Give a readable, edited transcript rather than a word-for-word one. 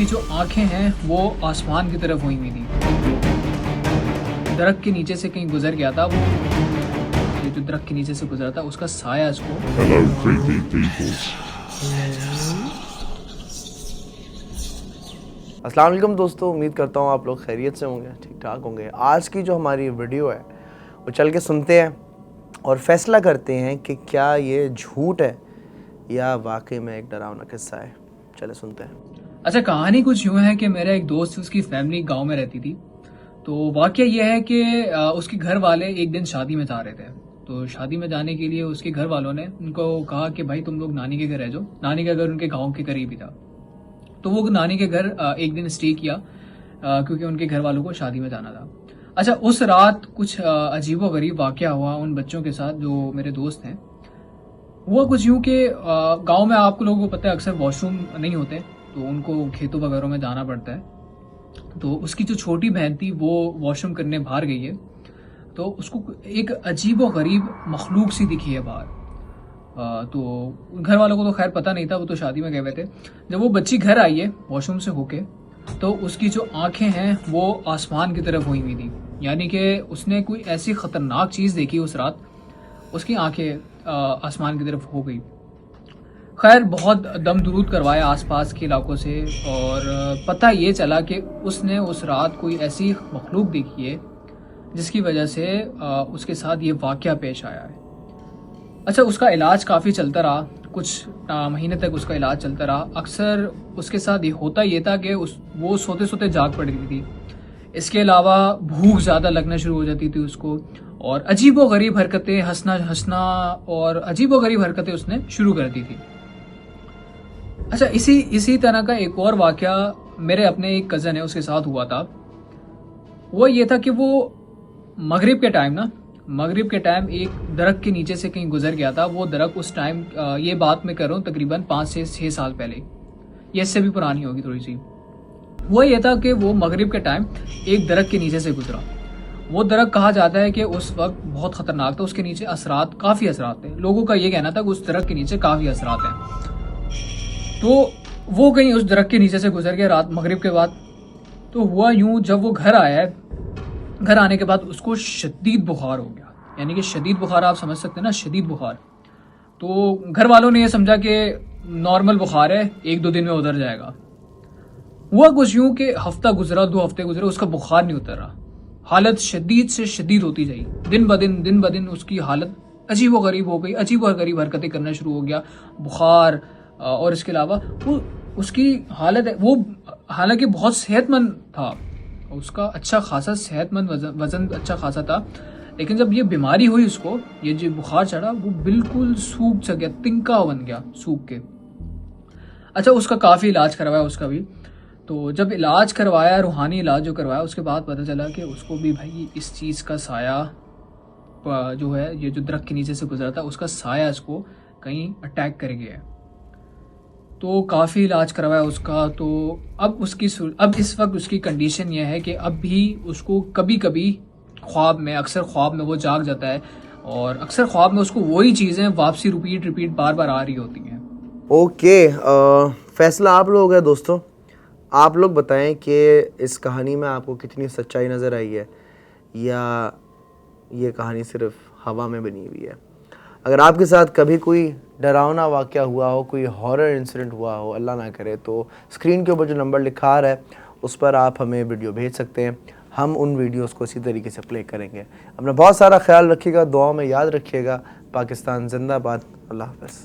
उसकी जो आंखें हैं वो आसमान की तरफ हुई हुई थी। दरख्त के नीचे से कहीं गुजर गया था वो, ये जो दरख्त के नीचे से गुजरा था उसका साया इसको। Hello, creepy people. अस्सलाम वालेकुम दोस्तों, उम्मीद करता हूँ आप लोग खैरियत से होंगे, ठीक ठाक होंगे। आज की जो हमारी वीडियो है वो चल के सुनते हैं और फैसला करते हैं कि क्या ये झूठ है या वाकई में एक डरावना किस्सा है। चले सुनते हैं। अच्छा, कहानी कुछ यूँ है कि मेरा एक दोस्त, उसकी फैमिली गांव में रहती थी। तो वाकया ये है कि उसके घर वाले एक दिन शादी में जा रहे थे। तो शादी में जाने के लिए उसके घर वालों ने उनको कहा कि भाई तुम लोग नानी के घर रह जाओ। नानी का घर उनके गांव के करीब ही था। तो वो नानी के घर एक दिन स्टे किया क्योंकि उनके घर वालों को शादी में जाना था। अच्छा, उस रात कुछ अजीबो गरीब वाकया हुआ उन बच्चों के साथ जो मेरे दोस्त हैं। हुआ कुछ यूँ कि गांव में आप लोगों को पता है अक्सर वॉशरूम नहीं होते, तो उनको खेतों वगैरह में जाना पड़ता है। तो उसकी जो छोटी बहन थी वो वॉशरूम करने बाहर गई है। तो उसको एक अजीबो गरीब मखलूक सी दिखी है बाहर। तो घर वालों को तो खैर पता नहीं था, वो तो शादी में गए हुए थे। जब वो बच्ची घर आई है वॉशरूम से होके, तो उसकी जो आंखें हैं वो आसमान की तरफ हुई हुई थी। यानी कि उसने कोई ऐसी खतरनाक चीज़ देखी उस रात, उसकी आंखें आसमान की तरफ हो गई। खैर बहुत दम दुरूद करवाया आसपास के इलाकों से और पता ये चला कि उसने उस रात कोई ऐसी मखलूक देखी है जिसकी वजह से उसके साथ ये वाकया पेश आया है। अच्छा, उसका इलाज काफ़ी चलता रहा, कुछ महीने तक उसका इलाज चलता रहा। अक्सर उसके साथ ये होता ये था कि वो सोते सोते जाग पड़ती थी। इसके अलावा भूख ज़्यादा लगना शुरू हो जाती थी उसको, और अजीबो गरीब हरकतें, हंसना और अजीबो गरीब हरकतें उसने शुरू कर दी थी। अच्छा, इसी तरह का एक और वाकया मेरे अपने एक कज़न है उसके साथ हुआ था। वो ये था कि वो मगरिब के टाइम एक दरख्त के नीचे से कहीं गुजर गया था। वो दरख्त उस टाइम, ये बात मैं कर रहा हूँ तकरीबन 5 से 6 साल पहले, ये इससे भी पुरानी होगी थोड़ी सी। वो ये था कि वो मगरिब के टाइम एक दरख्त के नीचे से गुजरा। वो दरख्त कहा जाता है कि उस वक्त बहुत खतरनाक था, उसके नीचे काफ़ी असरात थे। लोगों का ये कहना था कि उस दरख्त के नीचे काफ़ी असरात हैं। तो वो कहीं उस दरख्त के नीचे से गुजर गया रात मगरिब के बाद। तो हुआ यूं, जब वो घर आया है, घर आने के बाद उसको शदीद बुखार हो गया। यानी कि शदीद बुखार, आप समझ सकते हैं ना, शदीद बुखार। तो घर वालों ने ये समझा कि नॉर्मल बुखार है, 1-2 दिन में उतर जाएगा। हुआ कुछ यूं कि हफ्ता गुजरा, 2 हफ्ते गुजरे, उसका बुखार नहीं उतर रहा। हालत शदीद से शदीद होती जाई, दिन ब दिन उसकी हालत अजीब व गरीब हो गई, अजीब व गरीब हरकतें करना शुरू हो गया। बुखार और इसके अलावा वो उसकी हालत है, वो हालांकि बहुत सेहतमंद था, उसका अच्छा खासा सेहतमंद वजन अच्छा खासा था, लेकिन जब ये बीमारी हुई उसको, ये जो बुखार चढ़ा, वो बिल्कुल सूख सा गया, तिनका बन गया सूख के। अच्छा, उसका काफ़ी इलाज करवाया उसका भी। तो जब इलाज करवाया, रूहानी इलाज जो करवाया, उसके बाद पता चला कि उसको भी भाई इस चीज़ का साया जो है, ये जो दरख्त के नीचे से गुजरा था, उसका साया इसको कहीं अटैक कर गया है। तो काफ़ी इलाज करवाया उसका। तो अब इस वक्त उसकी कंडीशन यह है कि अब भी उसको कभी कभी अक्सर ख्वाब में वो जाग जाता है, और अक्सर ख्वाब में उसको वही चीज़ें वापसी रिपीट बार बार आ रही होती हैं। ओके, फैसला आप लोग है दोस्तों। आप लोग बताएं कि इस कहानी में आपको कितनी सच्चाई नज़र आई है या ये कहानी सिर्फ हवा में बनी हुई है। अगर आपके साथ कभी कोई डरावना वाक़या हुआ हो, कोई हॉरर इंसिडेंट हुआ हो, अल्लाह ना करे, तो स्क्रीन के ऊपर जो नंबर लिखा आ रहा है उस पर आप हमें वीडियो भेज सकते हैं। हम उन वीडियोस को इसी तरीके से प्ले करेंगे। अपना बहुत सारा ख्याल रखिएगा, दुआ में याद रखिएगा। पाकिस्तान जिंदाबाद। अल्लाह हाफ़िज़।